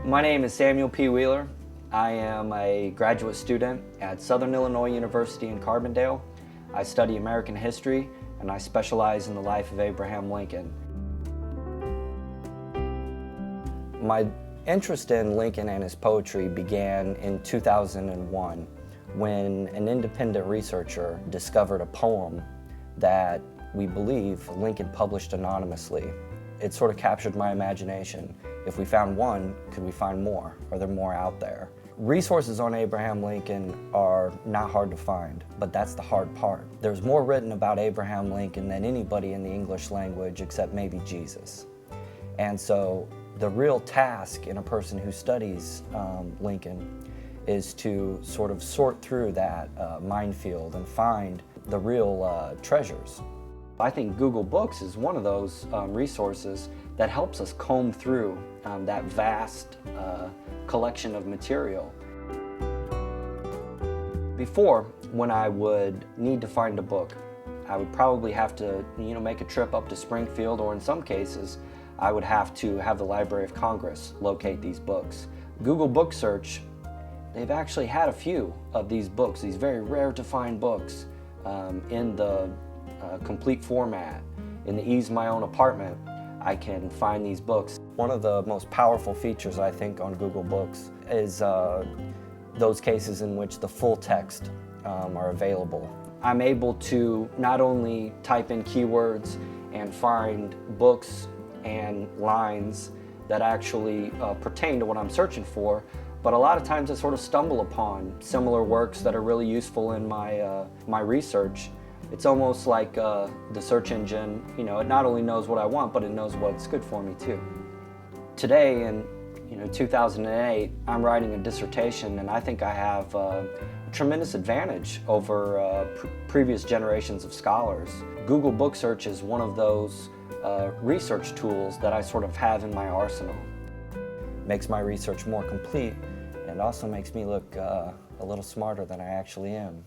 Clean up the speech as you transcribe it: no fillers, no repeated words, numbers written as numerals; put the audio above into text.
My name is Samuel P. Wheeler. I am a graduate student at Southern Illinois University in Carbondale. I study American history and I specialize in the life of Abraham Lincoln. My interest in Lincoln and his poetry began in 2001 when an independent researcher discovered a poem that we believe Lincoln published anonymously. It sort of captured my imagination. If we found one, could we find more? Are there more out there? Resources on Abraham Lincoln are not hard to find, but that's the hard part. There's more written about Abraham Lincoln than anybody in the English language except maybe Jesus. And so the real task in a person who studies Lincoln is to sort of sort through that minefield and find the real treasures. I think Google Books is one of those resources that helps us comb through that vast collection of material. Before, when I would need to find a book, I would probably have to make a trip up to Springfield, or in some cases, I would have to have the Library of Congress locate these books. Google Book Search, they've actually had a few of these books, these very rare to find books in the complete format. In the ease of my own apartment, I can find these books. One of the most powerful features, I think, on Google Books is those cases in which the full text are available. I'm able to not only type in keywords and find books and lines that actually pertain to what I'm searching for, but a lot of times I sort of stumble upon similar works that are really useful in my research. It's almost like the search engine, it not only knows what I want, but it knows what's good for me too. Today in 2008, I'm writing a dissertation, and I think I have a tremendous advantage over previous generations of scholars. Google Book Search is one of those research tools that I sort of have in my arsenal. Makes my research more complete, and also makes me look a little smarter than I actually am.